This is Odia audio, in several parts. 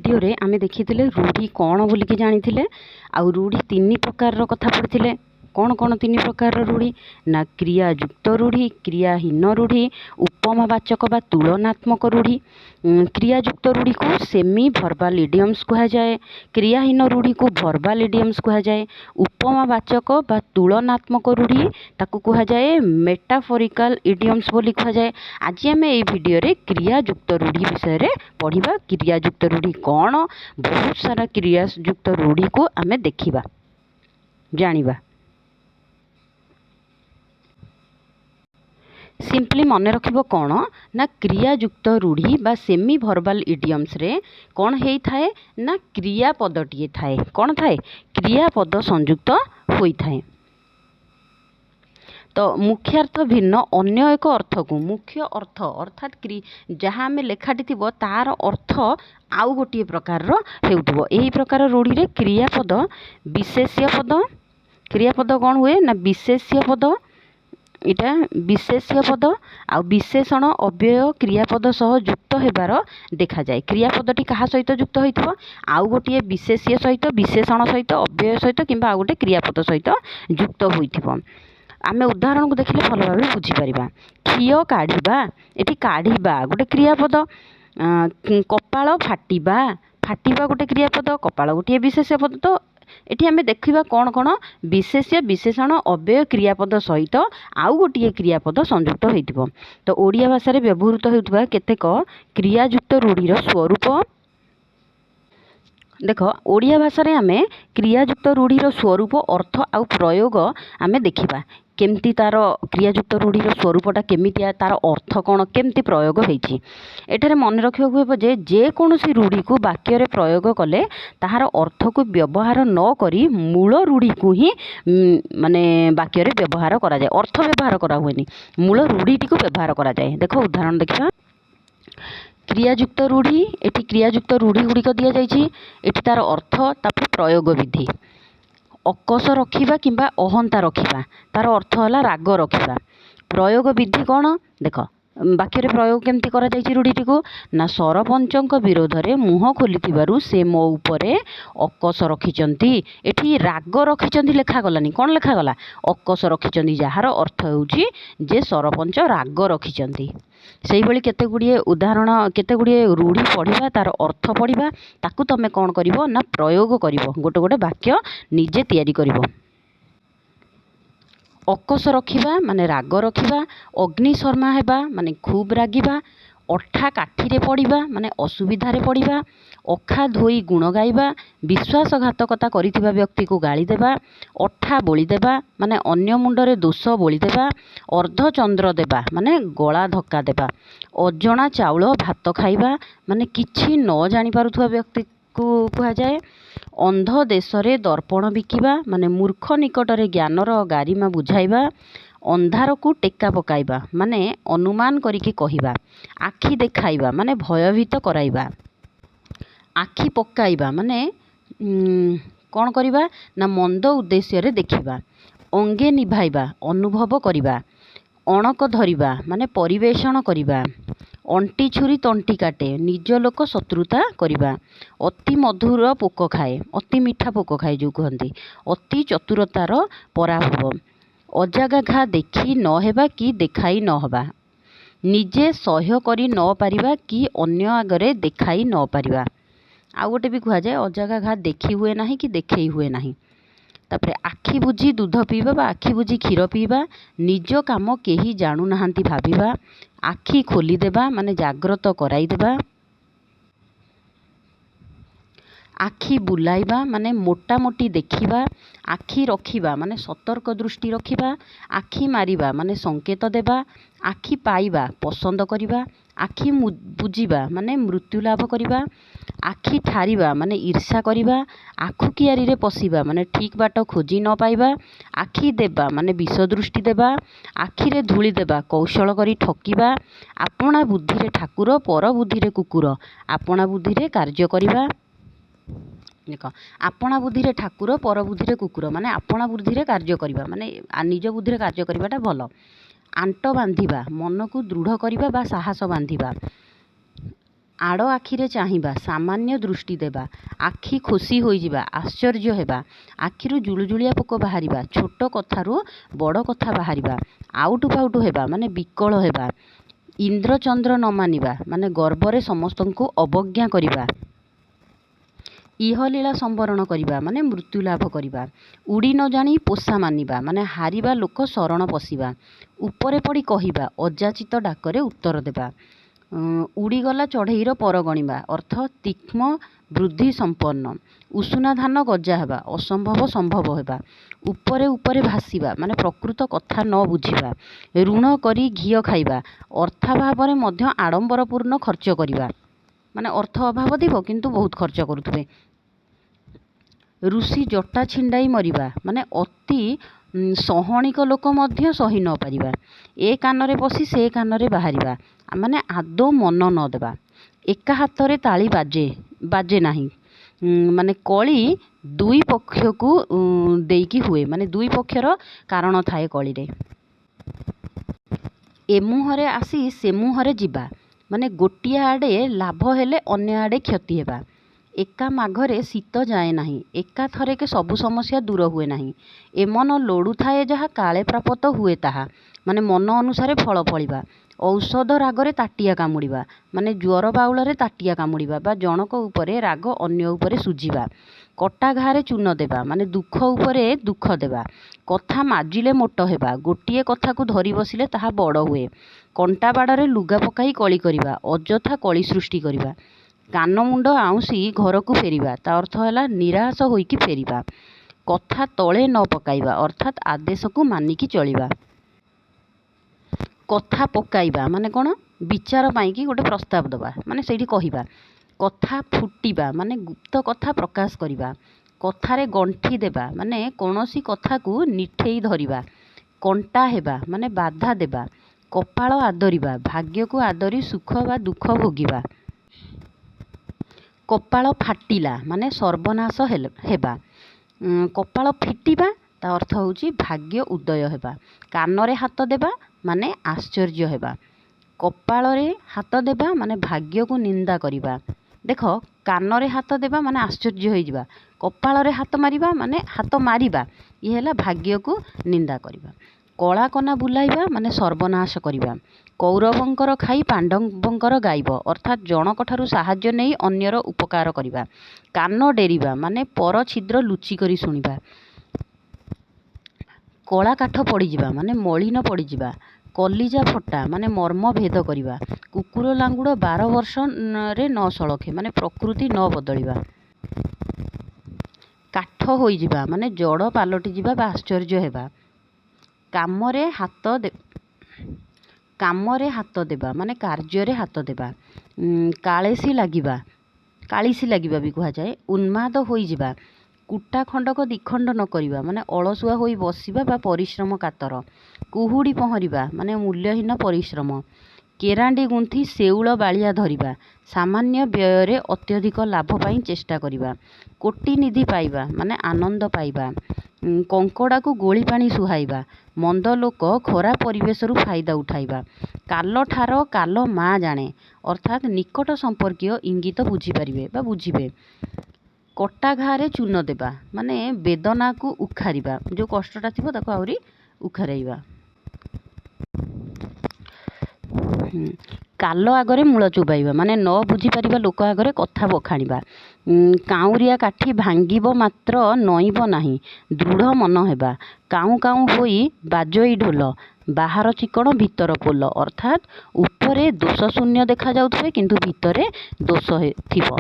भिडियो रे आमे देखिथिले रूढ़ी कौन बोलिकी जानिथिले आउ रूढ़ी तीन प्रकार कथा पढ़िथिले। कौन कौन तीन प्रकार रूढ़ी ना क्रियायुक्त रूढ़ी, क्रियाहीन रूढ़ी, उपमावाचक बा तुलनात्मक रूढ़ी। क्रियायुक्त रूढ़ी को सेमी भर्बाल इडियम्स कहा जाए, क्रियाहीन रूढ़ी को भर्बाल इडियम्स कहा जाए, उपमावाचक बा तुलनात्मक रूढ़ी ताकू कहा जाए मेटाफोरिकल इडियम्स बोली कहा जाए। आज आम ये भिडियो रे क्रियायुक्त रूढ़ी विषय रे पढ़िबा। क्रियायुक्त रूढ़ी कौन, बहुत सारा क्रियायुक्त रूढ़ी को आमे देखिबा जानिबा। सिंपली मन रखिबो कौन ना क्रियायुक्त रूढ़ी बा सेमी भर्बाल इडियम्स रे कौन हेई थाए ना क्रियापदटीए थाए। कौन थाए? क्रियापद संयुक्त होई थाए। तो मुख्यार्थ भिन्न अन्य एक अर्थ को मुख्य अर्थ अर्थात जहाँ आम लेखाटी थी तार अर्थ आउ गोटे प्रकार हेउथिबो। एही प्रकार रूढ़ी रे क्रियापद विशेष्य पद, क्रियापद कौन हुए ना विशेष्य पद, इटा विशेष्य पद आ विशेषण अव्यय क्रियापद सह युक्त हेबार देखा जाए। क्रियापदटी कहा सहित युक्त होइथिबो, आउ गोटे विशेष्य सहित, विशेषण सहित, अव्यय सहित किंबा आउ गोटे क्रियापद सहित युक्त होइथिबो। आमे उदाहरण को देखिले भल भाव बुझीपार। क्षीय काढ़ा, ये काढ़ा गोटे क्रियापद। कपाल फाटिबा, फाटिबा गोटे क्रियापद, कपाल गोटे विशेष्य पद। तो ये आम देखा कौन कौन विशेष्य, विशेषण, अव्यय क्रियापद सहित आउ गोटे क्रियापद संयुक्त होइथिबो। तो ओडिया भाषा रे व्यवहृत होउथबा केतेक क्रियायुक्त रूढ़ीर स्वरूप देख। ओडिया भाषा रे आमे क्रियायुक्त रूढ़ीर स्वरूप, अर्थ आउ प्रयोग आमे देखिबा। केमती तार क्रियायुक्त रूढ़ीर स्वरूपटा केमितिया, तार अर्थ कौन, केमती प्रयोग होइछि। एठारे मन रखिबाकु हेबो जे जेकोसी रूढ़ी को वाक्य रे प्रयोग कले ताहार अर्थ को व्यवहार न करी मूल रूढ़ी को ही माने वाक्य रे व्यवहार करा जाए। अर्थ व्यवहार करा हुएनी, मूल रूढ़ीटी को व्यवहार करा जाए। देखो उदाहरण देखिबा। क्रियायुक्त रूढ़ी, एटी क्रियायुक्त रूढ़ी गुड़िक दि जाइछि। एटी तार अर्थ तापर प्रयोग विधि। अकस रखिबा किंबा अहंता रखिबा, तार अर्थ होला राग रखिबा। प्रयोग विधि कौन देख, वाक्य रे प्रयोग केमती करा जाइछि रूढ़ीटी को ना सरपंचक विरोध रे मुह खोलिथिबारु से मो उपरे अकस रखिचंती। एठी राग रखिचंती लेखा गलानी, कौन लेखा गला? अकस रखिचंती, जार अर्थ होउछि जे सरपंच राग रखिचंती। सेही भली केते गुड़िए उदाहरण, केते गुड़िए रूढ़ी पढ़िबा, तार अर्थ पढ़िबा, ताकू तमे कौन करिवो ना प्रयोग करिवो, गोटे गोटे वाक्य निजे तैयारी करिवो। अकस रखिबा माने राग रखिबा, अग्निशर्मा हेबा माने खूब रागिबा, अठा काठीरे पड़िबा माने असुविधारे पड़िबा, अखा धोई गुण गाइबा, विश्वासघातकता करिथिबा व्यक्ति को गाली देबा, अठा बोली देबा माने अन्य मुंडरे दोष बोली देबा, अर्धचंद्र देबा माने गला धक्का देबा, अजणा चाउल भात खाइबा माने किछि न जानि पारुथुवा व्यक्ति को कहा जाए, अंध देश रे दर्पण बिकिबा माने मूर्ख निकटरे ज्ञानर गारिमा बुझाइबा, अंधार को टेक्का पकाइबा माने अनुमान करिकी कहिबा, आखि देखाइबा माने भयभीत कराइबा, आखि पकाइबा माने कौन करिबा ना मंद उद्देश्य रे देखिबा, अंगे निभाइबा अनुभव करिबा, अणक धरिबा माने परिवेषण करिबा, अंटी छुरी तंटी काटे निज लोक शत्रुता करिबा, अति मधुर पोक खाए, अति मीठा पोक खाए जो कहती, अति चतुरतार पराभव, अजागा घा देखी न हेबा कि देखाई न हबा, निजे सह्य करी न पारिबा कि अन्य आगरे देखाई न पारिबा। आउ गोटे भी कह जाए अजागा घा देखी हुए नाही कि देखेई हुए नाही। तापरे आखि बुझी दूध पीबा बा आखि बुझी क्षीर पीबा, निज काम केही जाणु नाहांती भाबिबा, आखि खोली देबा माने जाग्रत कराई देबा, आखि बुलाइबा माने मोटामोटी देखिबा, आखि रखिबा माने सतर्क दृष्टि रखिबा, आखि मारिबा माने संकेत देबा, आखि पाइबा पसंद करिबा, आखि बुझिबा माने मृत्यु लाभ करिबा, आखि ठारिबा माने ईर्षा करिबा, आखु कियारी रे पशिबा माने ठीक बाट खोजी न पाइबा, आखि देबा माने विष दृष्टि देबा, आखि रे धूली देबा कौशल करी ठकिबा, आपणा बुद्धि रे ठाकुर पर बुद्धि रे कुकुर, आपणा बुद्धि रे कार्य करिबा। देख आपणा बुद्धि रे ठाकुर पर बुद्धि रे कुकुर माने आपणा बुद्धि रे कार्य करिबा माने निज बुद्धि रे कार्य करिबाटा भल। आंट बांधिबा मन को दृढ़ करिबा बा साहस बांधिबा, आड़ आखिरे चाहिबा सामान्य दृष्टि देबा आखि खुशी होइजिबा आश्चर्य हेबा आखिरु जुलुजुलिया पोक बाहरिबा छोट कथारु बड़ कथा बाहरिबा आउटु पाउटु हेबा माने विकल हेबा इंद्रचंद्र न मानिबा माने गर्वरे समस्तंकु अवज्ञा करिबा इहलीला संवरण करिबा माने मृत्यु लाभ करिबा उड़ी न जानी पोषा मानिबा माने हारिबा लोक शरण पशिबा उपरे पड़ी कहिबा अजाचित डाकरे उत्तर देबा उड़ीगला चढ़ईर पर गणिबा अर्थ तीक्ष्म वृद्धि संपन्न उषुना धान गजा हेबा असंभव संभव हेबा उपरे उपरे भासिबा माने प्रकृत कथा न बुझिबा ऋण करी घिओ खाइबा अर्थाभाव मध्य आडंबरपूर्ण खर्च करिबा माने अर्थ अभाव थिबो किंतु बहुत खर्च करुथुबे ऋषि जटा छिंडाई मरिबा माने अति सहणिक लोक मध्य सही न पारिबा ए कानरे पशि से कानरे बाहरिबा माने आदौ मन न देबा एका हाथ रे ताली बाजे बाजे नाही माने कली दुई पक्ष को देकी हुए माने दुई पक्षर कारण थाए कली रे ए मुहरे आसी से मुहरे जिबा माने गोटिया आड़े लाभ हेले अन्य आड़े क्षति हेबा एका माघरे शीत जाए नाही एका थरेके सबु समस्या दूर हुए नाही ए मन लोड़ू थाए जहा काले प्राप्त हुए ताहा माने मन अनुसारे फल फलिबा औषध रागरे ताटिया कामुड़िबा माने ज्वर बाउलरे ताटिया कामुड़िबा बा जनक उपरे राग अन्य उपरे सुझिबा कटा घारे चून देबा माने दुख उपरे दुख देबा कथा माजिले मोट हेबा गोटिए कथा को धरी बसिले ताहा बड़ हुए कंटा बाड़रे लुगा पकाई कली करिबा अजथा कली सृष्टि करिबा कान मुंड आउसी घर को फेरिबा ता अर्थ है निराश होइकी फेरिबा कथा तले न पकाइबा अर्थात आदेश को मानिकी चलिबा कथा पकाइबा माने कौन विचार पाई गोटे प्रस्ताव दबा माने सेठी कहिबा कथा फुटिबा माने गुप्त कथा प्रकाश करिबा कथारे गंठी देबा माने कौनसी कथा को निठेई धरिबा कंटा हेबा माने बाधा देबा कपाळ आदरिबा भाग्य को आदरी सुख बा दुख भोगिबा कपाळ फाटिला माने सर्वनाश हेबा कपाळ फिटिबा ता अर्थ होउची भाग्य उदय हेबा कानरे हाथ देबा माने आश्चर्य हेबा कपाଳରେ हाथ देबा माने भाग्य को निंदा करिबा देख कानरे हाथ देबा माने आश्चर्य हो जिबा कपाଳରେ हाथ मारिबा माने हाथ मारिबा ये हैला भाग्य को निंदा करिबा कला कना बुलाइबा माने सर्वनाश करिबा कौरवंकर खाई पांडवंकर गाइब अर्थात जनक ठारू साहाय्य नहीं अन्यर उपकार करिबा कान डेरिबा माने पर छिद्र लुचि करी सुनिबा कला काठ पड़ीजिबा माने मलिन पड़ीजिबा कलिजा फटा माने मर्म भेद करिबा कुकुर लांगुड़ 12 वर्ष रे न सलखे माने प्रकृति न बदलिबा काठ होइजिबा माने जड़ पालटि जिबा बा आश्चर्य हेबा कामरे हाथ देबा माने कार्य हाथ देबा कालेसी लागिबा भी कहा जाए उन्माद होइजिबा कुटा खंडक दिखंड न करिबा माने अलसुआ होई बसिबा बा परिश्रम कातर कुहुड़ी पहरिबा माने मूल्यहीन परिश्रम केरांडी गुंथी सेउल बालिया धरिबा सामान्य व्यय अत्यधिक लाभ पाई चेष्टा करिबा कोटी निधि पाइबा माने आनंद पाइबा कंकड़ा को गोली पानी सुहाइबा मंद लोक खरा परिवेश रु फायदा उठाइबा काल ठार काल माँ जाने अर्थात निकट संपर्कीय इंगित बुझीपारे बा बुझीबे कटा घारे चून देबा माने वेदना को उखारिबा जो कष्टटा थिबो ताको आउरी उखाराइबा काल आगरे मूल चुबाइबा माने न बुझी पारिबा लोक आगरे कथा बखाणिबा काउरिया काठी भांगिब मात्र नईब नाही दृढ़ मन हेबा काउ काउ होई बाजई ढोल बाहर चिकण भीतर पोल अर्थात उपरे दोष शून्य देखा जाउथबे किंतु भितरे दोष थिबो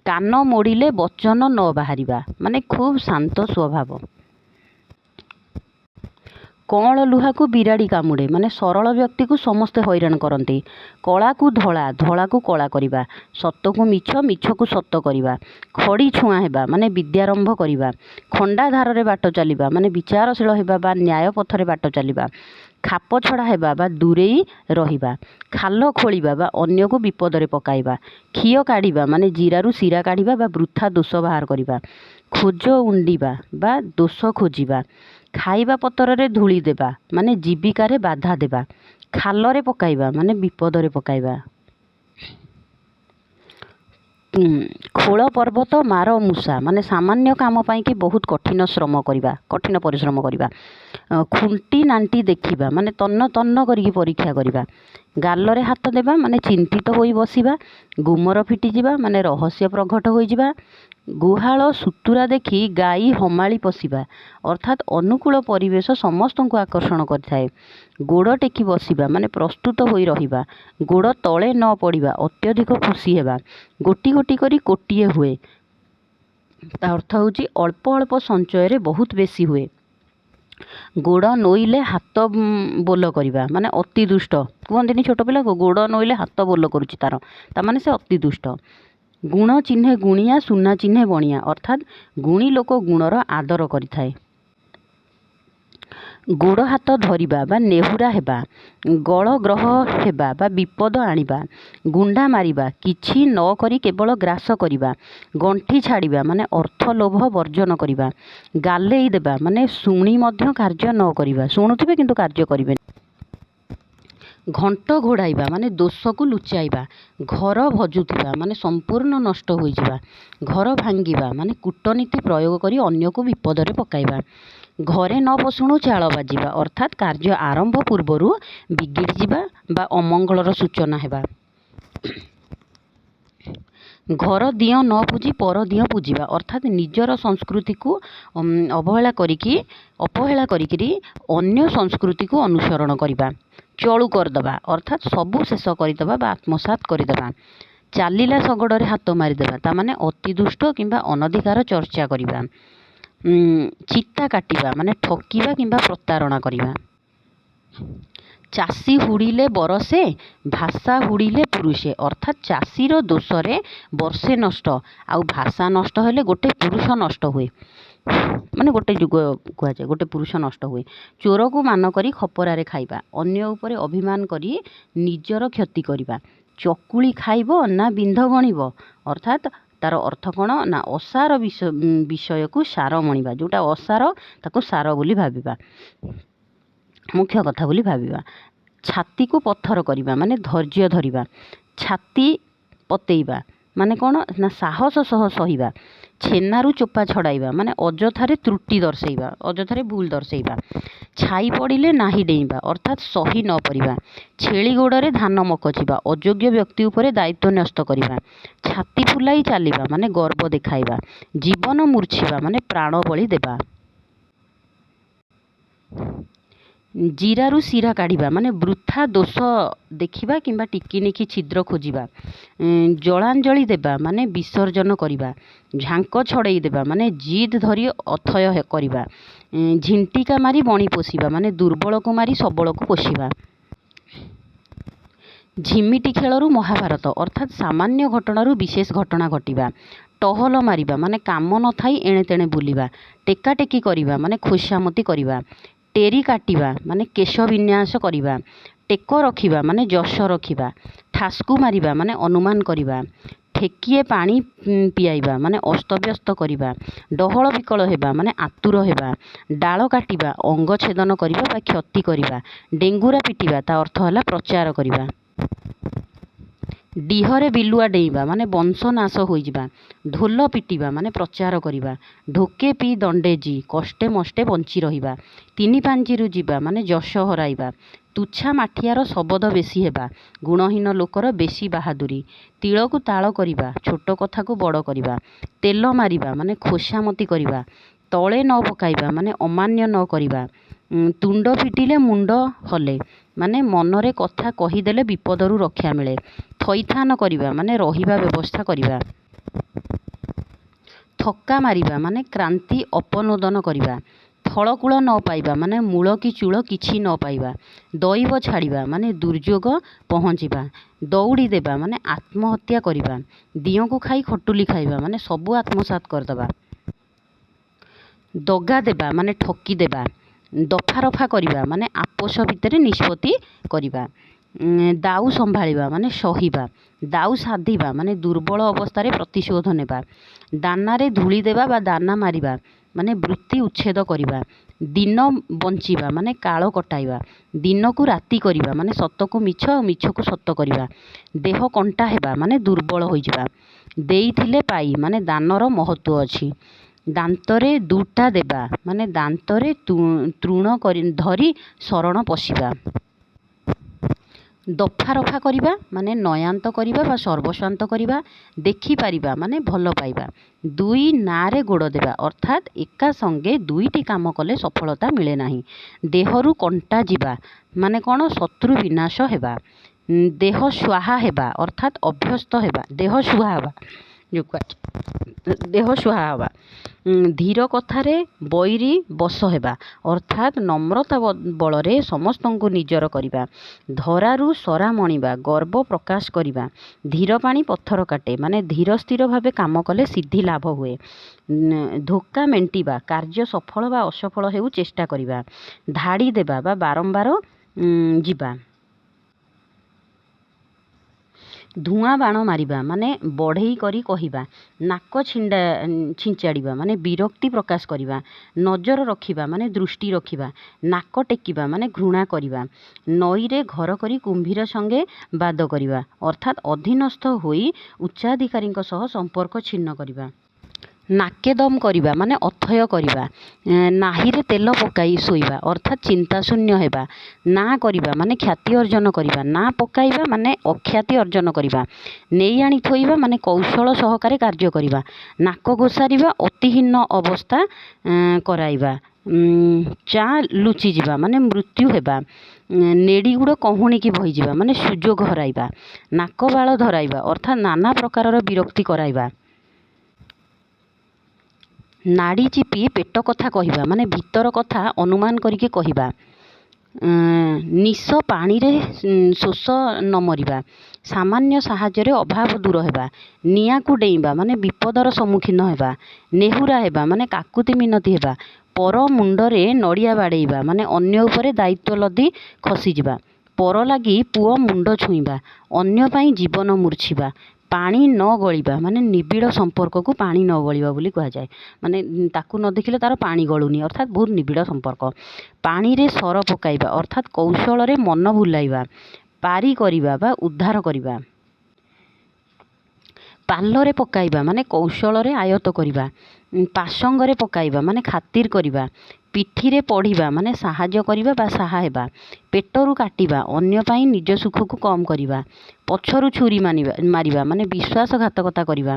कान मोड़िले वचन न बाहरिबा माने खूब शांत स्वभाव कौल लुहा को बिराड़ी कामुड़े माने सरल व्यक्ति को समस्ते हैरान करते कला को धला धला को कला करिबा सत्य को मिछ मिछ को सत्य करिबा खड़ी छुआ हेबा माने विद्यारंभ करिबा खंडा धार रे बाट चलिबा माने विचारशील हेबा बा न्याय पथरे बाट चलिबा खाप छड़ा हेबा बा दूरेई रहिबा खाल खोलिबा बा अन्य को विपद रे पकाइबा खियो काढ़िबा माने जीरारु सीरा काढ़िबा बा वृथा दोष बाहर करिबा खोज उंडीबा बा दोष खोजिबा खाइबा पतर रे धूली देबा माने जीविका बाधा देबा खाल रे पकाइबा माने विपद रे पकाइबा ଖୋଳ ପର୍ବତ ମାର ମୂଷା ମାନେ ସାମାନ୍ୟ କାମ ପାଇଁକି ବହୁତ କଠିନ ପରିଶ୍ରମ କରିବା। ଖୁଣ୍ଟି ନାଣ୍ଟି ଦେଖିବା ମାନେ ତନ୍ନ ତନ୍ନ କରିକି ପରୀକ୍ଷା କରିବା। ଗାଲରେ ହାତ ଦେବା ମାନେ ଚିନ୍ତିତ ହୋଇ ବସିବା। ଗୁମର ଫିଟିଯିବା ମାନେ ରହସ୍ୟ ପ୍ରଘଟ ହୋଇଯିବା। ଗୁହାଳ ସୁତୁରା ଦେଖି ଗାଈ ହମାଳି ପଶିବା ଅର୍ଥାତ୍ ଅନୁକୂଳ ପରିବେଶ ସମସ୍ତଙ୍କୁ ଆକର୍ଷଣ କରିଥାଏ। ଗୋଡ଼ ଟେକି ବସିବା ମାନେ ପ୍ରସ୍ତୁତ ହୋଇ ରହିବା। ଗୋଡ଼ ତଳେ ନ ପଡ଼ିବା ଅତ୍ୟଧିକ ଖୁସି ହେବା। ଗୋଟି ଗୋଟି କରି କୋଟିଏ ହୁଏ, ତା ଅର୍ଥ ହେଉଛି ଅଳ୍ପ ଅଳ୍ପ ସଞ୍ଚୟରେ ବହୁତ ବେଶୀ ହୁଏ। ଗୋଡ଼ ନୋଇଲେ ହାତ ବୋଲ କରିବା ମାନେ ଅତି ଦୁଷ୍ଟ। କୁହନ୍ତିନି ଛୋଟ ପିଲାକୁ ଗୋଡ଼ ନୋଇଲେ ହାତ ବୋଲ କରୁଛି ତାମାନେ ସେ ଅତି ଦୁଷ୍ଟ। ଗୁଣ ଚିହ୍ନେ ଗୁଣିଆ ସୁନା ଚିହ୍ନେ ବଣିଆ ଅର୍ଥାତ୍ ଗୁଣୀ ଲୋକ ଗୁଣର ଆଦର କରିଥାଏ। ଗୋଡ଼ ହାତ ଧରିବା ବା ନେହୁରା ହେବା। ଗଳ ଗ୍ରହ ହେବା ବା ବିପଦ ଆଣିବା। ଗୁଣ୍ଡା ମାରିବା କିଛି ନ କରି କେବଳ ଗ୍ରାସ କରିବା। ଗଣ୍ଠି ଛାଡ଼ିବା ମାନେ ଅର୍ଥ ଲୋଭ ବର୍ଜନ କରିବା। ଗାଲେଇ ଦେବା ମାନେ ଶୁଣି ମଧ୍ୟ କାର୍ଯ୍ୟ ନ କରିବା, ଶୁଣୁଥିବେ କିନ୍ତୁ କାର୍ଯ୍ୟ କରିବେନି। ଘଣ୍ଟ ଘୋଡ଼ାଇବା ମାନେ ଦୋଷକୁ ଲୁଚାଇବା। ଘର ଭଜୁଥିବା ମାନେ ସମ୍ପୂର୍ଣ୍ଣ ନଷ୍ଟ ହୋଇଯିବା। ଘର ଭାଙ୍ଗିବା ମାନେ କୂଟନୀତି ପ୍ରୟୋଗ କରି ଅନ୍ୟକୁ ବିପଦରେ ପକାଇବା। ଘରେ ନ ପଶୁଣୁ ଚାଳ ବାଜିବା ଅର୍ଥାତ୍ କାର୍ଯ୍ୟ ଆରମ୍ଭ ପୂର୍ବରୁ ବିଗିଡ଼ିଯିବା ବା ଅମଙ୍ଗଳର ସୂଚନା ହେବା। ଘର ଦିଅଁ ନ ପୂଜି ପର ଦିଅଁ ପୂଜିବା ଅର୍ଥାତ୍ ନିଜର ସଂସ୍କୃତିକୁ ଅପହେଳା କରିକିରି ଅନ୍ୟ ସଂସ୍କୃତିକୁ ଅନୁସରଣ କରିବା। ଚଳୁ କରିଦେବା ଅର୍ଥାତ୍ ସବୁ ଶେଷ କରିଦେବା ବା ଆତ୍ମସାତ କରିଦେବା। ଚାଲିଲା ଶଗଡ଼ରେ ହାତ ମାରିଦେବା ତାମାନେ ଅତି ଦୁଷ୍ଟ କିମ୍ବା ଅନଧିକାର ଚର୍ଚ୍ଚା କରିବା। ଚିତା କାଟିବା ମାନେ ଠକିବା କିମ୍ବା ପ୍ରତାରଣା କରିବା। ଚାଷୀ ହୁଡ଼ିଲେ ବରଷେ ଭାଷା ହୁଡ଼ିଲେ ପୁରୁଷେ ଅର୍ଥାତ୍ ଚାଷୀର ଦୋଷରେ ବର୍ଷେ ନଷ୍ଟ ଆଉ ଭାଷା ନଷ୍ଟ ହେଲେ ଗୋଟେ ପୁରୁଷ ନଷ୍ଟ ହୁଏ, ମାନେ ଗୋଟେ ଯୁଗ କୁହାଯାଏ, ଗୋଟେ ପୁରୁଷ ନଷ୍ଟ ହୁଏ। ଚୋରକୁ ମାନ କରି ଖପରାରେ ଖାଇବା ଅନ୍ୟ ଉପରେ ଅଭିମାନ କରି ନିଜର କ୍ଷତି କରିବା। ଚକୁଳି ଖାଇବ ନା ବିନ୍ଧ ଗଣିବ ଅର୍ଥାତ୍ ତାର ଅର୍ଥ କ'ଣ ନା ଅସାର ବିଷୟକୁ ସାର ମଣିବା, ଯେଉଁଟା ଅସାର ତାକୁ ସାର ବୋଲି ଭାବିବା, ମୁଖ୍ୟ କଥା ବୋଲି ଭାବିବା। ଛାତିକୁ ପଥର କରିବା ମାନେ ଧୈର୍ଯ୍ୟ ଧରିବା। ଛାତି ପତେଇବା ମାନେ କ'ଣ ନା ସାହସ ସହ ସହିବା। ଛେନାରୁ ଚୋପା ଛଡ଼ାଇବା ମାନେ ଅଯଥାରେ ତ୍ରୁଟି ଦର୍ଶାଇବା, ଅଯଥାରେ ଭୁଲ ଦର୍ଶାଇବା। ଛାଇ ପଡ଼ିଲେ ନାହିଁ ଡେଇଁବା ଅର୍ଥାତ୍ ସହି ନ ପରିବା। ଛେଳି ଗୋଡ଼ରେ ଧାନ ମକଚିବା ଅଯୋଗ୍ୟ ବ୍ୟକ୍ତି ଉପରେ ଦାୟିତ୍ୱ ନ୍ୟସ୍ତ କରିବା। ଛାତି ଫୁଲାଇ ଚାଲିବା ମାନେ ଗର୍ବ ଦେଖାଇବା। ଜୀବନ ମୂର୍ଚ୍ଛିବା ମାନେ ପ୍ରାଣ ବଳି ଦେବା। ଜିରାରୁ ଶିରା କାଢ଼ିବା ମାନେ ବୃଥା ଦୋଷ ଦେଖିବା କିମ୍ବା ଟିକିନିଖି ଛିଦ୍ର ଖୋଜିବା। ଜଳାଞ୍ଜଳି ଦେବା ମାନେ ବିସର୍ଜନ କରିବା। ଝାଙ୍କ ଛଡ଼େଇ ଦେବା ମାନେ ଜିଦ୍ ଧରି ଅଥୟ କରିବା। ଝିଣ୍ଟିକା ମାରି ବଣି ପୋଷିବା ମାନେ ଦୁର୍ବଳକୁ ମାରି ସବଳକୁ ପୋଷିବା। ଝିମିଟି ଖେଳରୁ ମହାଭାରତ ଅର୍ଥାତ୍ ସାମାନ୍ୟ ଘଟଣାରୁ ବିଶେଷ ଘଟଣା ଘଟିବା। ଟହଲ ମାରିବା ମାନେ କାମ ନଥାଇ ଏଣେ ତେଣେ ବୁଲିବା। ଟେକାଟେକି କରିବା ମାନେ ଖୋସାମତି କରିବା। ଟେରି କାଟିବା ମାନେ କେଶ ବିନ୍ୟାସ କରିବା। ଟେକ ରଖିବା ମାନେ ଯଶ ରଖିବା। ଠାସ୍କୁ ମାରିବା ମାନେ ଅନୁମାନ କରିବା। ଠେକିଏ ପାଣି ପିଆଇବା ମାନେ ଅସ୍ତବ୍ୟସ୍ତ କରିବା। ଡହଳ ବିକଳ ହେବା ମାନେ ଆତୁର ହେବା। ଡାଳ କାଟିବା ଅଙ୍ଗ ଛେଦନ କରିବା ବା କ୍ଷତି କରିବା। ଡେଙ୍ଗୁରା ପିଟିବା ତା ଅର୍ଥ ହେଲା ପ୍ରଚାର କରିବା। ଡିହରେ ବିଲୁଆ ଡେଇଁବା ମାନେ ବଂଶ ନାଶ ହୋଇଯିବା। ଢୋଲ ପିଟିବା ମାନେ ପ୍ରଚାର କରିବା। ଢୋକେ ପି ଦଣ୍ଡେ ଜି କଷ୍ଟେ ମଷ୍ଟେ ବଞ୍ଚି ରହିବା। ତିନି ପାଞ୍ଜିରୁ ଯିବା ମାନେ ଯଶ ହରାଇବା। ତୁଚ୍ଛା ମାଠିଆର ଶବଦ ବେଶୀ ହେବା ଗୁଣହୀନ ଲୋକର ବେଶୀ ବାହାଦୁରୀ। ତିଳକୁ ତାଳ କରିବା ଛୋଟ କଥାକୁ ବଡ଼ କରିବା। ତେଲ ମାରିବା ମାନେ ଖୋସାମତି କରିବା। ତଳେ ନ ପକାଇବା ମାନେ ଅମାନ୍ୟ ନ କରିବା। ତୁଣ୍ଡ ଫିଟିଲେ ମୁଣ୍ଡ ହଲେ ମାନେ ମନରେ କଥା କହିଦେଲେ ବିପଦରୁ ରକ୍ଷା ମିଳେ। ଥଇଥାନ କରିବା ମାନେ ରହିବା ବ୍ୟବସ୍ଥା କରିବା। ଥକ୍କା ମାରିବା ମାନେ କ୍ରାନ୍ତି ଅପନୋଦନ କରିବା। ଥଳକୂଳ ନ ପାଇବା ମାନେ ମୂଳ କି ଚୂଳ କିଛି ନ ପାଇବା। ଦଇବ ଛାଡ଼ିବା ମାନେ ଦୁର୍ଯୋଗ ପହଞ୍ଚିବା। ଦଉଡ଼ି ଦେବା ମାନେ ଆତ୍ମହତ୍ୟା କରିବା। ଦିଅଁକୁ ଖାଇ ଖଟୁଲି ଖାଇବା ମାନେ ସବୁ ଆତ୍ମସାତ କରିଦେବା। ଦଗା ଦେବା ମାନେ ଠକି ଦେବା। ଦଫା ରଫା କରିବା ମାନେ ଆପୋଷ ଭିତରେ ନିଷ୍ପତ୍ତି କରିବା। ଦାଉ ସମ୍ଭାଳିବା ମାନେ ସହିବା। ଦାଉ ସାଧିବା ମାନେ ଦୁର୍ବଳ ଅବସ୍ଥାରେ ପ୍ରତିଶୋଧ ନେବା। ଦାନାରେ ଧୂଳି ଦେବା ବା ଦାନା ମାରିବା ମାନେ ବୃତ୍ତି ଉଚ୍ଛେଦ କରିବା। ଦିନ ବଞ୍ଚିବା ମାନେ କାଳ କଟାଇବା। ଦିନକୁ ରାତି କରିବା ମାନେ ସତକୁ ମିଛ ଆଉ ମିଛକୁ ସତ କରିବା। ଦେହ କଣ୍ଟା ହେବା ମାନେ ଦୁର୍ବଳ ହୋଇଯିବା। ଦେଇଥିଲେ ପାଇ ମାନେ ଦାନର ମହତ୍ଵ ଅଛି। ଦାନ୍ତରେ ଦୁଟା ଦେବା ମାନେ ଦାନ୍ତରେ ତୃଣ ଧରି ଶରଣ ପଶିବା। ଦଫା ରଫା କରିବା ମାନେ ନୟାନ୍ତ କରିବା ବା ସର୍ବସ୍ୱାନ୍ତ କରିବା। ଦେଖିପାରିବା ମାନେ ଭଲ ପାଇବା। ଦୁଇ ନାଁରେ ଗୋଡ଼ ଦେବା ଅର୍ଥାତ୍ ଏକା ସଙ୍ଗେ ଦୁଇଟି କାମ କଲେ ସଫଳତା ମିଳେ ନାହିଁ। ଦେହରୁ କଣ୍ଟା ଯିବା ମାନେ କ'ଣ? ଶତ୍ରୁ ବିନାଶ ହେବା। ଦେହ ସ୍ୱାହା ହେବା ଅର୍ଥାତ୍ ଅଭ୍ୟସ୍ତ ହେବା। ଦେହ ସୁହା ହେବା ଦେହ ସୁହା ହେବା। ଧୀର କଥାରେ ବୈରୀ ବଶ ହେବା ଅର୍ଥାତ୍ ନମ୍ରତା ବଳରେ ସମସ୍ତଙ୍କୁ ନିଜର କରିବା। ଧରାରୁ ସରା ମଣିବା ଗର୍ବ ପ୍ରକାଶ କରିବା। ଧୀର ପାଣି ପଥର କାଟେ ମାନେ ଧୀର ସ୍ଥିର ଭାବେ କାମ କଲେ ସିଦ୍ଧି ଲାଭ ହୁଏ। ଧୋକା ମେଣ୍ଟିବା କାର୍ଯ୍ୟ ସଫଳ ବା ଅସଫଳ ହେଉ ଚେଷ୍ଟା କରିବା। ଧାଡ଼ି ଦେବା ବା ବାରମ୍ବାର ଯିବା। ଧୂଆଁ ବାଣ ମାରିବା ମାନେ ବଢ଼େଇ କରି କହିବା। ନାକ ଛିଞ୍ଚାଡ଼ିବା ମାନେ ବିରକ୍ତି ପ୍ରକାଶ କରିବା। ନଜର ରଖିବା ମାନେ ଦୃଷ୍ଟି ରଖିବା। ନାକ ଟେକିବା ମାନେ ଘୃଣା କରିବା। ନଈରେ ଘର କରି କୁମ୍ଭୀର ସଙ୍ଗେ ବାଦ କରିବା ଅର୍ଥାତ୍ ଅଧୀନସ୍ଥ ହୋଇ ଉଚ୍ଚାଧିକାରୀଙ୍କ ସହ ସମ୍ପର୍କ ଛିନ୍ନ କରିବା। ନାକେ ଦମ୍ କରିବା ମାନେ ଅଥୟ କରିବା। ନାହିରେ ତେଲ ପକାଇ ଶୋଇବା ଅର୍ଥାତ୍ ଚିନ୍ତାଶୂନ୍ୟ ହେବା। ନାଁ କରିବା ମାନେ ଖ୍ୟାତି ଅର୍ଜନ କରିବା। ନାଁ ପକାଇବା ମାନେ ଅଖ୍ୟାତି ଅର୍ଜନ କରିବା। ନେଇ ଆଣି ଥୋଇବା ମାନେ କୌଶଳ ସହକାରେ କାର୍ଯ୍ୟ କରିବା। ନାକ ଘୋଷାରିବା ଅତିହୀନ ଅବସ୍ଥା କରାଇବା। ଚାଁ ଲୁଚିଯିବା ମାନେ ମୃତ୍ୟୁ ହେବା। ନେଡ଼ିଗୁଡ଼ କହୁଣିକି ବହିଯିବା ମାନେ ସୁଯୋଗ ହରାଇବା। ନାକ ବାଳ ଧରାଇବା ଅର୍ଥାତ୍ ନାନା ପ୍ରକାରର ବିରକ୍ତି କରାଇବା। ନାଡ଼ି ଚିପି ପେଟ କଥା କହିବା ମାନେ ଭିତର କଥା ଅନୁମାନ କରିକି କହିବା। ନିଶ ପାଣିରେ ଶୋଷ ନ ମରିବା। ସାମାନ୍ୟ ସାହାଯ୍ୟରେ ଅଭାବ ଦୂର ହେବା। ନିଆଁକୁ ଡେଇଁବା ମାନେ ବିପଦର ସମ୍ମୁଖୀନ ହେବା। ନେହୁରା ହେବା ମାନେ କାକୁତି ମିନତି ହେବା। ପର ମୁଣ୍ଡରେ ନଡ଼ିଆ ବାଡ଼େଇବା ମାନେ ଅନ୍ୟ ଉପରେ ଦାୟିତ୍ୱ ଲଦି ଖସିଯିବା। ପର ଲାଗି ପୁଅ ମୁଣ୍ଡ ଛୁଇଁବା। ଅନ୍ୟ ପାଇଁ ଜୀବନ ମୂର୍ଚ୍ଛିବା। ପାଣି ନ ଗଳିବା ମାନେ ନିବିଡ଼ ସମ୍ପର୍କକୁ ପାଣି ନ ଗଳିବା ବୋଲି କୁହାଯାଏ। ମାନେ ତାକୁ ନ ଦେଖିଲେ ତାର ପାଣି ଗଳୁନି ଅର୍ଥାତ୍ ବହୁତ ନିବିଡ଼ ସମ୍ପର୍କ। ପାଣିରେ ସର ପକାଇବା ଅର୍ଥାତ୍ କୌଶଳରେ ମନ ଭୁଲାଇବା। ପାରି କରିବା ବା ଉଦ୍ଧାର କରିବା। ପାଲରେ ପକାଇବା ମାନେ କୌଶଳରେ ଆୟତ୍ତ କରିବା। ପାସଙ୍ଗରେ ପକାଇବା ମାନେ ଖାତିର କରିବା। ପିଠିରେ ପଢ଼ିବା ମାନେ ସାହାଯ୍ୟ କରିବା ବା ସାହା ହେବା। ପେଟରୁ କାଟିବା ଅନ୍ୟ ପାଇଁ ନିଜ ସୁଖକୁ କମ୍ କରିବା। ପଛରୁ ଛୁରୀ ମାରିବା ମାନେ ବିଶ୍ୱାସଘାତକତା କରିବା।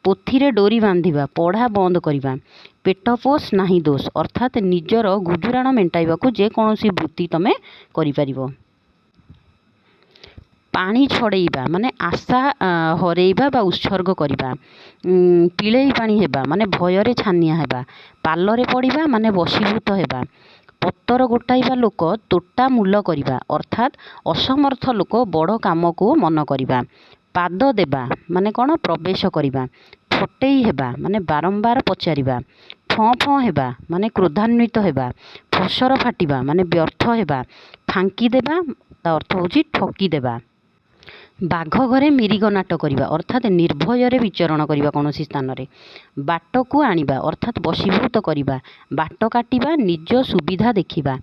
ପୋଥିରେ ଡୋରି ବାନ୍ଧିବା ପଢ଼ା ବନ୍ଦ କରିବା। ପେଟ ପୋଷ ନାହିଁ ଦୋଷ ଅର୍ଥାତ୍ ନିଜର ଗୁଜୁରାଣ ମେଣ୍ଟାଇବାକୁ ଯେକୌଣସି ବୃତ୍ତି ତମେ କରିପାରିବ। ପାଣି ଛଡ଼େଇବା ମାନେ ଆଶା ହରେଇବା ବା ଉତ୍ସର୍ଗ କରିବା। ପିଳେଇ ପାଣି ହେବା ମାନେ ଭୟରେ ଛାନିଆ ହେବା। ପାଲରେ ପଡ଼ିବା ମାନେ ବଶୀଭୂତ ହେବା। ପତର ଗୋଟାଇବା ଲୋକ ତୋଟା ମୂଲ କରିବା ଅର୍ଥାତ୍ ଅସମର୍ଥ ଲୋକ ବଡ଼ କାମକୁ ମନ କରିବା। ପାଦ ଦେବା ମାନେ କ'ଣ? ପ୍ରବେଶ କରିବା। ଫଟେଇ ହେବା ମାନେ ବାରମ୍ବାର ପଚାରିବା। ଫଁ ଫଁ ହେବା ମାନେ କ୍ରୋଧାନ୍ୱିତ ହେବା। ଫସର ଫାଟିବା ମାନେ ବ୍ୟର୍ଥ ହେବା। ଫାଙ୍କି ଦେବା ତା ଅର୍ଥ ହେଉଛି ଠକି ଦେବା। ବାଘ ଘରେ ମିରିଗ ନାଟ କରିବା ଅର୍ଥାତ୍ ନିର୍ଭୟରେ ବିଚରଣ କରିବା କୌଣସି ସ୍ଥାନରେ। ବାଟକୁ ଆଣିବା ଅର୍ଥାତ୍ ବଶୀଭୂତ କରିବା। ବାଟ କାଟିବା ନିଜ ସୁବିଧା ଦେଖିବା।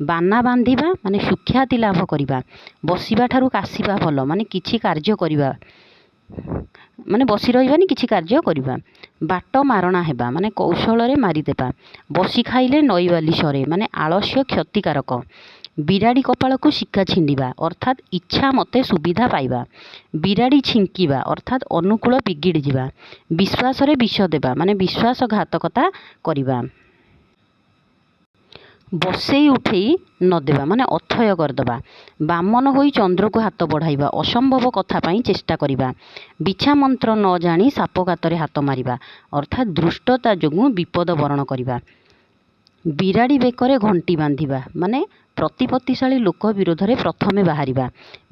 ବାନା ବାନ୍ଧିବା ମାନେ ସୁଖ୍ୟାତି ଲାଭ କରିବା। ବସିବା ଠାରୁ କାଶିବା ଭଲ ମାନେ କିଛି କାର୍ଯ୍ୟ କରିବା ମାନେ ବସି ରହିବାନି କିଛି କାର୍ଯ୍ୟ କରିବା। ବାଟ ମାରଣା ହେବା ମାନେ କୌଶଳରେ ମାରିଦେବା। ବସି ଖାଇଲେ ନଈବାଲି ସରେ ମାନେ ଆଳସ୍ୟ କ୍ଷତିକାରକ। ବିରାଡ଼ି କପାଳକୁ ଶିକା ଛିଣ୍ଡିବା ଅର୍ଥାତ୍ ଇଚ୍ଛା ମତେ ସୁବିଧା ପାଇବା। ବିରାଡ଼ି ଛିଙ୍କିବା ଅର୍ଥାତ୍ ଅନୁକୂଳ ବିଗିଡ଼ିଯିବା। ବିଶ୍ୱାସରେ ବିଷ ଦେବା ମାନେ ବିଶ୍ୱାସଘାତକତା କରିବା। ବସେଇ ଉଠେଇ ନ ଦେବା ମାନେ ଅଥୟ କରିଦେବା। ବାମନ ହୋଇ ଚନ୍ଦ୍ରକୁ ହାତ ବଢ଼ାଇବା ଅସମ୍ଭବ କଥା ପାଇଁ ଚେଷ୍ଟା କରିବା। ବିଛା ମନ୍ତ୍ର ନ ଜାଣି ସାପ ଗାତରେ ହାତ ମାରିବା ଅର୍ଥାତ୍ ଧୃଷ୍ଟତା ଯୋଗୁଁ ବିପଦ ବରଣ କରିବା। ବିରାଡ଼ି ବେକରେ ଘଣ୍ଟି ବାନ୍ଧିବା ମାନେ ପ୍ରତିପତ୍ତିଶାଳୀ ଲୋକ ବିରୋଧରେ ପ୍ରଥମେ ବାହାରିବା।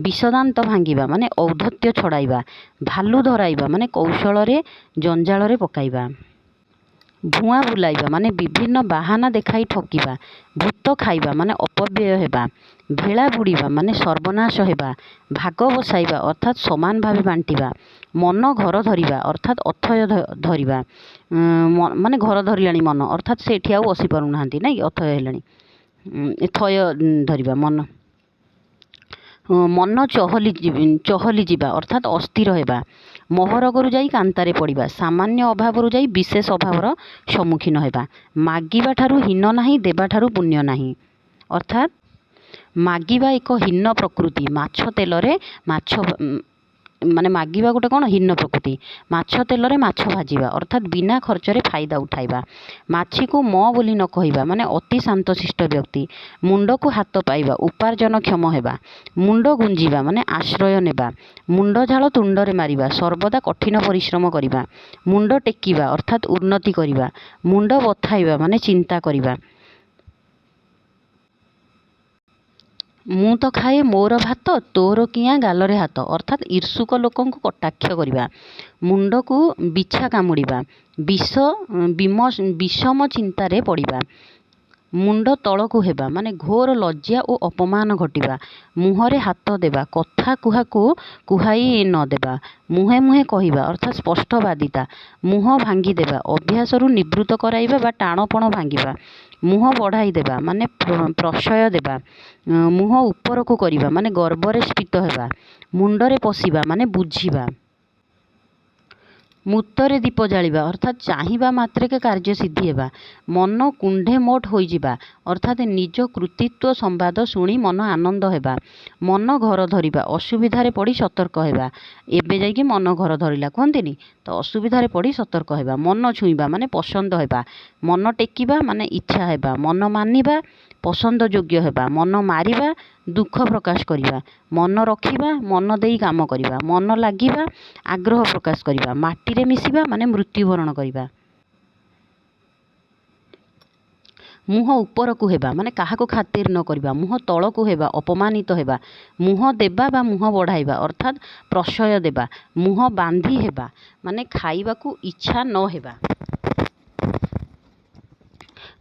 ବିଷଦାନ୍ତ ଭାଙ୍ଗିବା ମାନେ ଔଦ୍ଧତ୍ୟ ଛଡ଼ାଇବା। ଭାଲୁ ଧରାଇବା ମାନେ କୌଶଳରେ ଜଞ୍ଜାଳରେ ପକାଇବା। ଭୁଆଁ ବୁଲାଇବା ମାନେ ବିଭିନ୍ନ ବାହାନା ଦେଖାଇ ଠକିବା। ଭୂତ ଖାଇବା ମାନେ ଅପବ୍ୟୟ ହେବା। ଭେଳା ବୁଡ଼ିବା ମାନେ ସର୍ବନାଶ ହେବା। ଭାଗ ବସାଇବା ଅର୍ଥାତ୍ ସମାନ ଭାବେ ବାଣ୍ଟିବା। ମନ ଘର ଧରିବା ଅର୍ଥାତ୍ ଅଥୟ ଧରିବା ମାନେ ଘର ଧରିଲାଣି ମନ ଅର୍ଥାତ୍ ସେ ଏଠି ଆଉ ବସି ପାରୁନାହାନ୍ତି ନାଇଁ ଅଥୟ ହେଲାଣି। ଥୟ ଧରିବା ମନ ମନ ଚହଲି ଯିବା ଅର୍ଥାତ୍ ଅସ୍ଥିର ହେବା। ମହରଗରୁ ଯାଇ କାନ୍ତାରେ ପଡ଼ିବା, ସାମାନ୍ୟ ଅଭାବରୁ ଯାଇ ବିଶେଷ ଅଭାବର ସମ୍ମୁଖୀନ ହେବା। ମାଗିବା ଠାରୁ ହୀନ ନାହିଁ, ଦେବା ଠାରୁ ପୁଣ୍ୟ ନାହିଁ। ଅର୍ଥାତ୍ ମାଗିବା ଏକ ହୀନ ପ୍ରକୃତି। ମାଛ ତେଲରେ ମାଛ ମାନେ ମାଗିବା ଗୋଟେ କ'ଣ ହୀନ ପ୍ରକୃତି। ମାଛ ତେଲରେ ମାଛ ଭାଜିବା ଅର୍ଥାତ୍ ବିନା ଖର୍ଚ୍ଚରେ ଫାଇଦା ଉଠାଇବା। ମାଛିକୁ ମ ବୋଲି ନ କହିବା ମାନେ ଅତି ଶାନ୍ତଶିଷ୍ଟ ବ୍ୟକ୍ତି। ମୁଣ୍ଡକୁ ହାତ ପାଇବା ଉପାର୍ଜନକ୍ଷମ ହେବା। ମୁଣ୍ଡ ଗୁଞ୍ଜିବା ମାନେ ଆଶ୍ରୟ ନେବା। ମୁଣ୍ଡ ଝାଳ ତୁଣ୍ଡରେ ମାରିବା ସର୍ବଦା କଠିନ ପରିଶ୍ରମ କରିବା। ମୁଣ୍ଡ ଟେକିବା ଅର୍ଥାତ୍ ଉନ୍ନତି କରିବା। ମୁଣ୍ଡ ବଥାଇବା ମାନେ ଚିନ୍ତା କରିବା। ମୁଁ ତ ଖାଏ ମୋର ଭାତ, ତୋର କିଆଁ ଗାଲରେ ହାତ ଅର୍ଥାତ୍ ଈର୍ଷୁକ ଲୋକଙ୍କୁ କଟାକ୍ଷ କରିବା। ମୁଣ୍ଡକୁ ବିଛା କାମୁଡ଼ିବା, ବିଷମ ଚିନ୍ତାରେ ପଡ଼ିବା। ମୁଣ୍ଡ ତଳକୁ ହେବା ମାନେ ଘୋର ଲଜ୍ଜା ଓ ଅପମାନ ଘଟିବା। ମୁହଁରେ ହାତ ଦେବା, କଥା କୁହାଇ ନ ଦେବା। ମୁହେଁ ମୁହେଁ କହିବା ଅର୍ଥାତ୍ ସ୍ପଷ୍ଟବାଦିତା। ମୁହଁ ଭାଙ୍ଗିଦେବା, ଅଭ୍ୟାସରୁ ନିବୃତ୍ତ କରାଇବା ବା ଟାଣପଣ ଭାଙ୍ଗିବା। ମୁହଁ ବଢ଼ାଇ ଦେବା ମାନେ ପ୍ରଶୟ ଦେବା। ମୁହଁ ଉପରକୁ କରିବା ମାନେ ଗର୍ବରେ ସ୍ଫୀତ ହେବା। ମୁଣ୍ଡରେ ପଶିବା ମାନେ ବୁଝିବା। ମୁତରେ ଦୀପ ଜାଳିବା ଅର୍ଥାତ୍ ଚାହିଁବା ମାତ୍ରକେ କାର୍ଯ୍ୟ ସିଦ୍ଧି ହେବା। ମନ କୁଣ୍ଢେ ମୋଟ ହୋଇଯିବା ଅର୍ଥାତ୍ ନିଜ କୃତିତ୍ୱ ସମ୍ବାଦ ଶୁଣି ମନ ଆନନ୍ଦ ହେବା। ମନ ଘର ଧରିବା, ଅସୁବିଧାରେ ପଡ଼ି ସତର୍କ ହେବା। ଏବେ ଯାଇକି ମନ ଘର ଧରିଲା କୁହନ୍ତିନି, ତ ଅସୁବିଧାରେ ପଡ଼ି ସତର୍କ ହେବା। ମନ ଛୁଇଁବା ମାନେ ପସନ୍ଦ ହେବା। ମନ ଟେକିବା ମାନେ ଇଚ୍ଛା ହେବା। ମନ ମାନିବା ପସନ୍ଦ ଯୋଗ୍ୟ ହେବା। ମନ ମାରିବା ଦୁଃଖ ପ୍ରକାଶ କରିବା। ମନ ରଖିବା ମନ ଦେଇ କାମ କରିବା। ମନ ଲାଗିବା ଆଗ୍ରହ ପ୍ରକାଶ କରିବା। ମାଟିରେ ମିଶିବା ମାନେ ମୃତ୍ୟୁବରଣ କରିବା। ମୁହଁ ଉପରକୁ ହେବା ମାନେ କାହାକୁ ଖାତିର ନ କରିବା। ମୁହଁ ତଳକୁ ହେବା ଅପମାନିତ ହେବା। ମୁହଁ ଦେବା ବା ମୁହଁ ବଢ଼ାଇବା ଅର୍ଥାତ୍ ପ୍ରଶୟ ଦେବା। ମୁହଁ ବାନ୍ଧି ହେବା ମାନେ ଖାଇବାକୁ ଇଚ୍ଛା ନ ହେବା।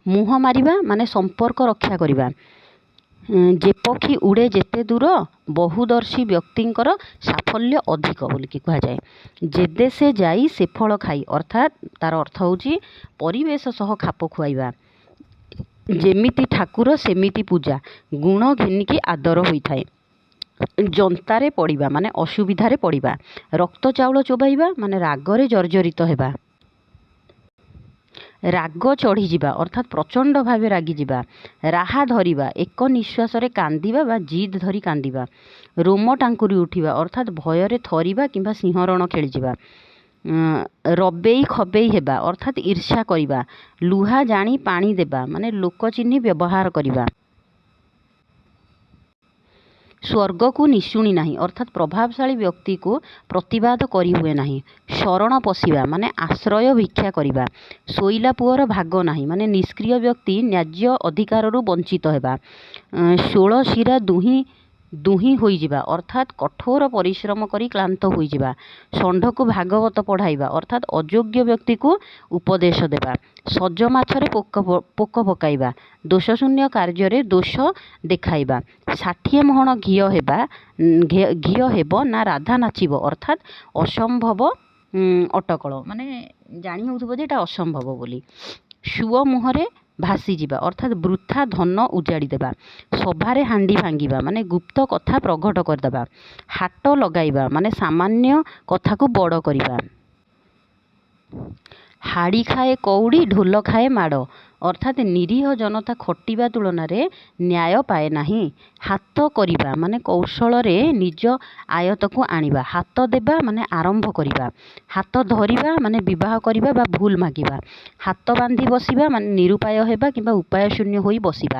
ମୁହଁ ମାରିବା ମାନେ ସମ୍ପର୍କ ରକ୍ଷା କରିବା। ଯେପକ୍ଷୀ ଉଡ଼େ ଯେତେ ଦୂର, ବହୁଦର୍ଶୀ ବ୍ୟକ୍ତିଙ୍କର ସାଫଲ୍ୟ ଅଧିକ ବୋଲିକି କୁହାଯାଏ। ଯେଦେଶେ ଯାଇ ସେ ଫଳ ଖାଇ ଅର୍ଥାତ୍ ତାର ଅର୍ଥ ହେଉଛି ପରିବେଶ ସହ ଖାପ ଖୁଆଇବା। ଯେମିତି ଠାକୁର ସେମିତି ପୂଜା, ଗୁଣ ଘେନିକି ଆଦର ହୋଇଥାଏ। ଜନ୍ତାରେ ପଡ଼ିବା ମାନେ ଅସୁବିଧାରେ ପଡ଼ିବା। ରକ୍ତ ଚାଉଳ ଚୋବାଇବା ମାନେ ରାଗରେ ଜର୍ଜରିତ ହେବା। ରାଗ ଚଢ଼ିଯିବା ଅର୍ଥାତ୍ ପ୍ରଚଣ୍ଡ ଭାବେ ରାଗିଯିବା। ରାହା ଧରିବା ଏକ ନିଶ୍ୱାସରେ କାନ୍ଦିବା ବା ଜିଦ୍ ଧରି କାନ୍ଦିବା। ରୋମ ଟାଙ୍କୁରି ଉଠିବା ଅର୍ଥାତ୍ ଭୟରେ ଥରିବା କିମ୍ବା ସିଂହରଣ ଖେଳିଯିବା। ରବେଇ ଖବେଇ ହେବା ଅର୍ଥାତ୍ ଈର୍ଷା କରିବା। ଲୁହା ଜାଣି ପାଣି ଦେବା ମାନେ ଲୋକ ଚିହ୍ନି ବ୍ୟବହାର କରିବା। ସ୍ୱର୍ଗକୁ ନିଶୁଣି ନାହିଁ ଅର୍ଥାତ୍ ପ୍ରଭାବଶାଳୀ ବ୍ୟକ୍ତିକୁ ପ୍ରତିବାଦ କରିହୁଏ ନାହିଁ। ଶରଣ ପଶିବା ମାନେ ଆଶ୍ରୟ ଭିକ୍ଷା କରିବା। ଶୋଇଲା ପୁଅର ଭାଗ ନାହିଁ ମାନେ ନିଷ୍କ୍ରିୟ ବ୍ୟକ୍ତି ନ୍ୟାଯ୍ୟ ଅଧିକାରରୁ ବଞ୍ଚିତ ହେବା। ଷୋଳ ଶିରା ଦୁହିଁ ହୋଇଯିବା ଅର୍ଥାତ୍ କଠୋର ପରିଶ୍ରମ କରି କ୍ଳାନ୍ତ ହୋଇଯିବା। ଷଣ୍ଢକୁ ଭାଗବତ ପଢ଼ାଇବା ଅର୍ଥାତ୍ ଅଯୋଗ୍ୟ ବ୍ୟକ୍ତିକୁ ଉପଦେଶ ଦେବା। ସଜ ମାଛରେ ପୋକ ପକାଇବା, ଦୋଷଶୂନ୍ୟ କାର୍ଯ୍ୟରେ ଦୋଷ ଦେଖାଇବା। 60 ମହଣ ଘିଅ ହେବ ନା ରାଧା ନାଚିବ ଅର୍ଥାତ୍ ଅସମ୍ଭବ ଅଟକଳ ମାନେ ଜାଣି ହେଉଥିବ ଯେ ଏଇଟା ଅସମ୍ଭବ ବୋଲି। ସୁଅ ମୁହଁରେ ଭାସିଯିବା ଅର୍ଥାତ୍ ବୃଥା ଧନ ଉଜାଡ଼ି ଦେବା। ସଭାରେ ହାଣ୍ଡି ଭାଙ୍ଗିବା ମାନେ ଗୁପ୍ତ କଥା ପ୍ରଘଟ କରିଦେବା। ହାଟ ଲଗାଇବା ମାନେ ସାମାନ୍ୟ କଥାକୁ ବଡ଼ କରିବା। ହାଡ଼ି ଖାଏ କଉଡ଼ି, ଢୋଲ ଖାଏ ମାଡ଼ ଅର୍ଥାତ୍ ନିରୀହ ଜନତା ଖଟିବା ତୁଳନାରେ ନ୍ୟାୟ ପାଏ ନାହିଁ। ହାତ କରିବା ମାନେ କୌଶଳରେ ନିଜ ଆୟତ୍ତକୁ ଆଣିବା। ହାତ ଦେବା ମାନେ ଆରମ୍ଭ କରିବା। ହାତ ଧରିବା ମାନେ ବିବାହ କରିବା ବା ଭୁଲ ମାଗିବା। ହାତ ବାନ୍ଧି ବସିବା ମାନେ ନିରୁପାୟ ହେବା କିମ୍ବା ଉପାୟ ଶୂନ୍ୟ ହୋଇ ବସିବା।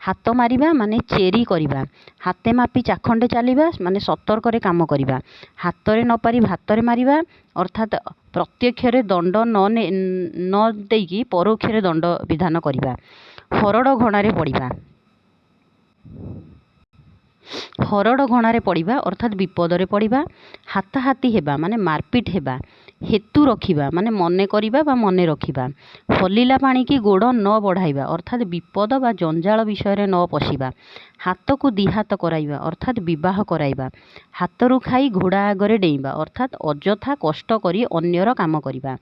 ହାତ ମାରିବା ମାନେ ଚେରି କରିବା। ହାତେ ମାପି ଚାଖଣ୍ଡେ ଚାଲିବା ମାନେ ସତର୍କରେ କାମ କରିବା। ହାତରେ ନ ପାରି ଭାତରେ ମାରିବା ଅର୍ଥାତ୍ ପ୍ରତ୍ୟକ୍ଷରେ ଦଣ୍ଡ ନ ଦେଇକି ପରୋକ୍ଷରେ ଦଣ୍ଡ ବିଧାନ କରିବା। ହରଡ଼ ଘଣାରେ ପଡ଼ିବା। ହରଡ଼ ଘଣାରେ ପଡ଼ିବା ଅର୍ଥାତ୍ ବିପଦରେ ପଡ଼ିବା। ହାତାହାତି ହେବା ମାନେ ମାରପିଟ ହେବା। ହେତୁ ରଖିବା ମାନେ ମନେ କରିବା ବା ମନେ ରଖିବା। ହଲିଲା ପାଣିକି ଗୋଡ଼ ନ ବଢ଼ାଇବା ଅର୍ଥାତ୍ ବିପଦ ବା ଜଞ୍ଜାଳ ବିଷୟରେ ନ ପଶିବା। ହାତକୁ ଦିହାତ କରାଇବା ଅର୍ଥାତ୍ ବିବାହ କରାଇବା। ହାତରୁ ଖାଇ ଘୋଡ଼ା ଆଗରେ ଡେଇଁବା ଅର୍ଥାତ୍ ଅଯଥା କଷ୍ଟ କରି ଅନ୍ୟର କାମ କରିବା।